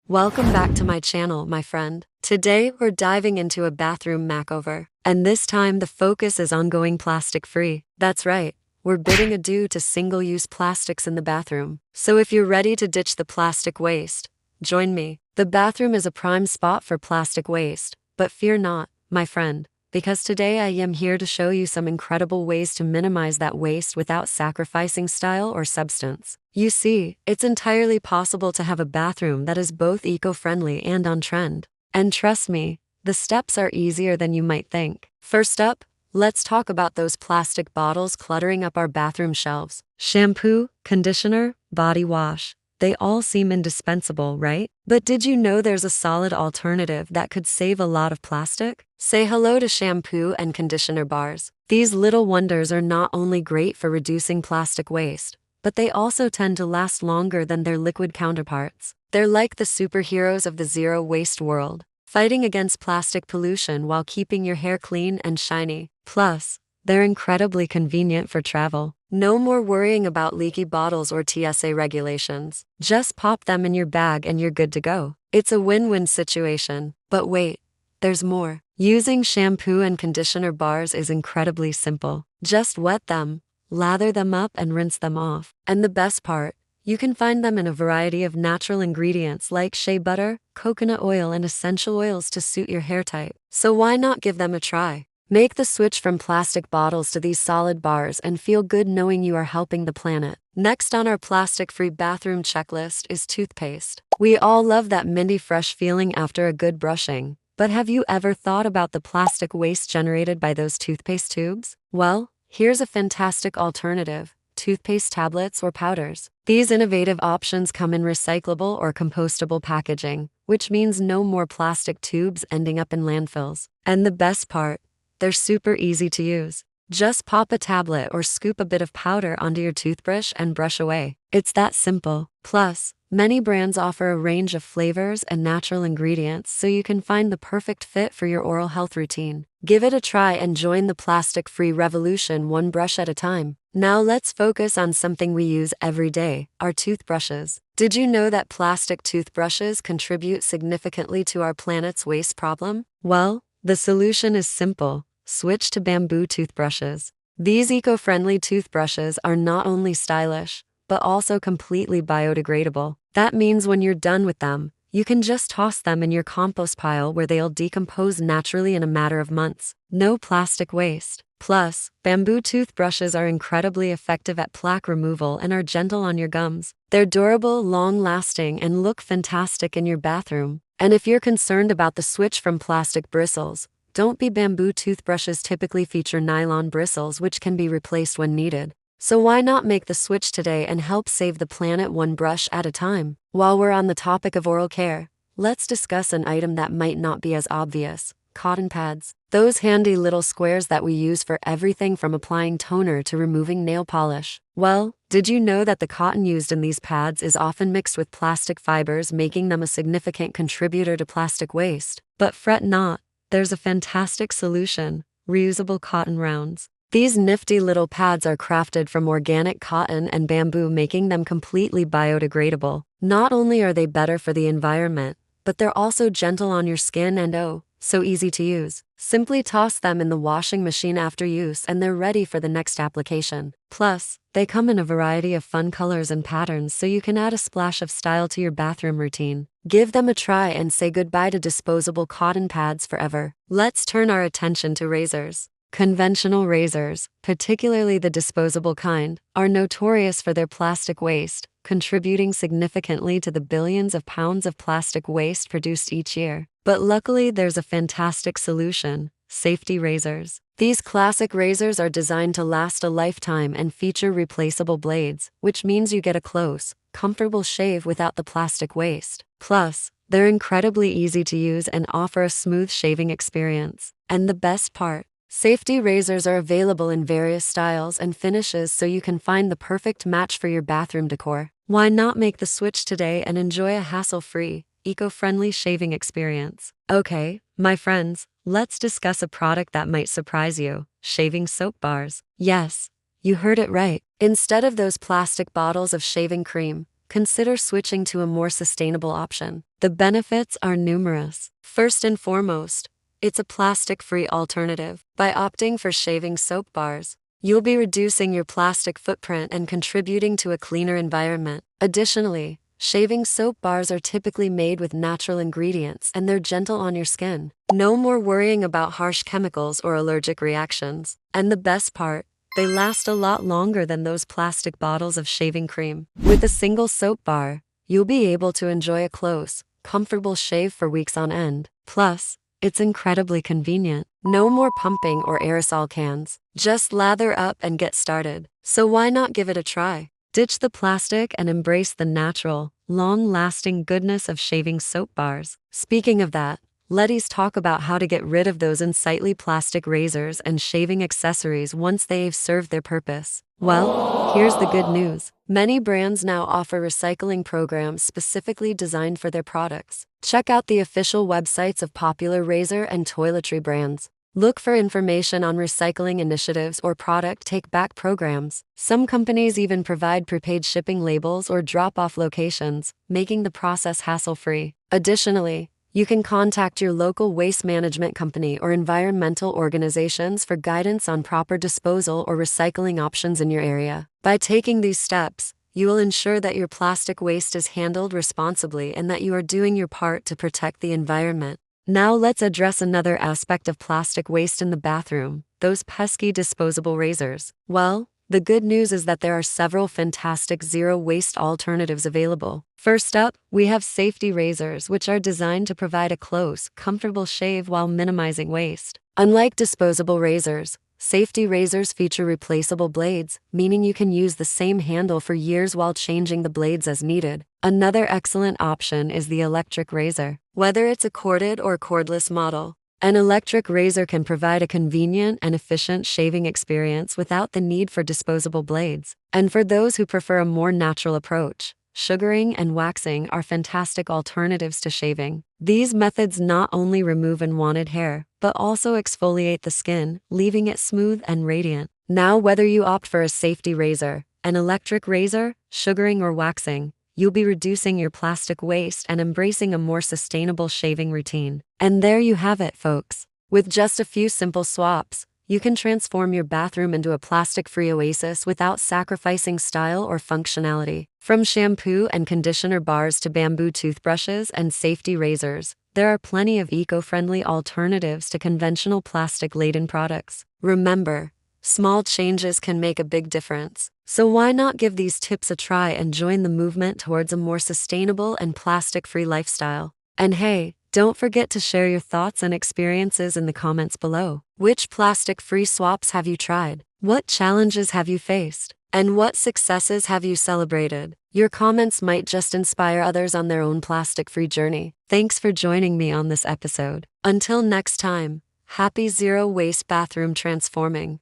Welcome back to my channel, my friend. Today, we're diving into a bathroom makeover. And this time, the focus is on going plastic-free. That's right, we're bidding adieu to single-use plastics in the bathroom. So if you're ready to ditch the plastic waste, join me. The bathroom is a prime spot for plastic waste. But fear not, my friend, because today I am here to show you some incredible ways to minimize that waste without sacrificing style or substance. You see, it's entirely possible to have a bathroom that is both eco-friendly and on trend. And trust me, the steps are easier than you might think. First up, let's talk about those plastic bottles cluttering up our bathroom shelves. Shampoo, conditioner, body wash. They all seem indispensable, right? But did you know there's a solid alternative that could save a lot of plastic? Say hello to shampoo and conditioner bars. These little wonders are not only great for reducing plastic waste, but they also tend to last longer than their liquid counterparts. They're like the superheroes of the zero-waste world, fighting against plastic pollution while keeping your hair clean and shiny. Plus, they're incredibly convenient for travel. No more worrying about leaky bottles or TSA regulations. Just pop them in your bag and you're good to go. It's a win-win situation. But wait, there's more. Using shampoo and conditioner bars is incredibly simple. Just wet them, lather them up and rinse them off. And the best part, you can find them in a variety of natural ingredients like shea butter, coconut oil, and essential oils to suit your hair type. So why not give them a try? Make the switch from plastic bottles to these solid bars and feel good knowing you are helping the planet. Next on our plastic-free bathroom checklist is toothpaste. We all love that minty fresh feeling after a good brushing. But have you ever thought about the plastic waste generated by those toothpaste tubes? Well, here's a fantastic alternative: toothpaste tablets or powders. These innovative options come in recyclable or compostable packaging, which means no more plastic tubes ending up in landfills. And the best part, they're super easy to use. Just pop a tablet or scoop a bit of powder onto your toothbrush and brush away. It's that simple. Plus, many brands offer a range of flavors and natural ingredients so you can find the perfect fit for your oral health routine. Give it a try and join the plastic-free revolution one brush at a time. Now let's focus on something we use every day, our toothbrushes. Did you know that plastic toothbrushes contribute significantly to our planet's waste problem? Well, the solution is simple: switch to bamboo toothbrushes. These eco-friendly toothbrushes are not only stylish, but also completely biodegradable. That means when you're done with them, you can just toss them in your compost pile where they'll decompose naturally in a matter of months. No plastic waste. Plus, bamboo toothbrushes are incredibly effective at plaque removal and are gentle on your gums. They're durable, long-lasting, and look fantastic in your bathroom. And if you're concerned about the switch from plastic bristles, don't be. Bamboo toothbrushes typically feature nylon bristles which can be replaced when needed. So why not make the switch today and help save the planet one brush at a time? While we're on the topic of oral care, let's discuss an item that might not be as obvious: cotton pads. Those handy little squares that we use for everything from applying toner to removing nail polish. Well, did you know that the cotton used in these pads is often mixed with plastic fibers, making them a significant contributor to plastic waste? But fret not, there's a fantastic solution: reusable cotton rounds. These nifty little pads are crafted from organic cotton and bamboo, making them completely biodegradable. Not only are they better for the environment, but they're also gentle on your skin and so easy to use. Simply toss them in the washing machine after use and they're ready for the next application. Plus, they come in a variety of fun colors and patterns so you can add a splash of style to your bathroom routine. Give them a try and say goodbye to disposable cotton pads forever. Let's turn our attention to razors. Conventional razors, particularly the disposable kind, are notorious for their plastic waste, contributing significantly to the billions of pounds of plastic waste produced each year. But luckily, there's a fantastic solution: safety razors. These classic razors are designed to last a lifetime and feature replaceable blades, which means you get a close, comfortable shave without the plastic waste. Plus, they're incredibly easy to use and offer a smooth shaving experience. And the best part, safety razors are available in various styles and finishes so you can find the perfect match for your bathroom decor. Why not make the switch today and enjoy a hassle-free, eco-friendly shaving experience? Okay, my friends, let's discuss a product that might surprise you: shaving soap bars. Yes, you heard it right. Instead of those plastic bottles of shaving cream, consider switching to a more sustainable option. The benefits are numerous. First and foremost, it's a plastic-free alternative. By opting for shaving soap bars, you'll be reducing your plastic footprint and contributing to a cleaner environment. Additionally, shaving soap bars are typically made with natural ingredients and they're gentle on your skin. No more worrying about harsh chemicals or allergic reactions. And the best part, they last a lot longer than those plastic bottles of shaving cream. With a single soap bar, you'll be able to enjoy a close, comfortable shave for weeks on end. Plus, it's incredibly convenient. No more pumping or aerosol cans. Just lather up and get started. So why not give it a try? Ditch the plastic and embrace the natural, long-lasting goodness of shaving soap bars. Speaking of that, let's talk about how to get rid of those unsightly plastic razors and shaving accessories once they've served their purpose. Well, here's the good news. Many brands now offer recycling programs specifically designed for their products. Check out the official websites of popular razor and toiletry brands. Look for information on recycling initiatives or product take-back programs. Some companies even provide prepaid shipping labels or drop-off locations, making the process hassle-free. Additionally, you can contact your local waste management company or environmental organizations for guidance on proper disposal or recycling options in your area. By taking these steps, you will ensure that your plastic waste is handled responsibly and that you are doing your part to protect the environment. Now let's address another aspect of plastic waste in the bathroom, those pesky disposable razors. Well, the good news is that there are several fantastic zero-waste alternatives available. First up, we have safety razors, which are designed to provide a close, comfortable shave while minimizing waste. Unlike disposable razors, safety razors feature replaceable blades, meaning you can use the same handle for years while changing the blades as needed. Another excellent option is the electric razor. Whether it's a corded or cordless model, an electric razor can provide a convenient and efficient shaving experience without the need for disposable blades. And for those who prefer a more natural approach, sugaring and waxing are fantastic alternatives to shaving. These methods not only remove unwanted hair, but also exfoliate the skin, leaving it smooth and radiant. Now, whether you opt for a safety razor, an electric razor, sugaring or waxing, you'll be reducing your plastic waste and embracing a more sustainable shaving routine. And there you have it, folks. With just a few simple swaps, you can transform your bathroom into a plastic-free oasis without sacrificing style or functionality. From shampoo and conditioner bars to bamboo toothbrushes and safety razors, there are plenty of eco-friendly alternatives to conventional plastic-laden products. Remember, small changes can make a big difference. So why not give these tips a try and join the movement towards a more sustainable and plastic-free lifestyle? And hey, don't forget to share your thoughts and experiences in the comments below. Which plastic-free swaps have you tried? What challenges have you faced? And what successes have you celebrated? Your comments might just inspire others on their own plastic-free journey. Thanks for joining me on this episode. Until next time, happy zero-waste bathroom transforming.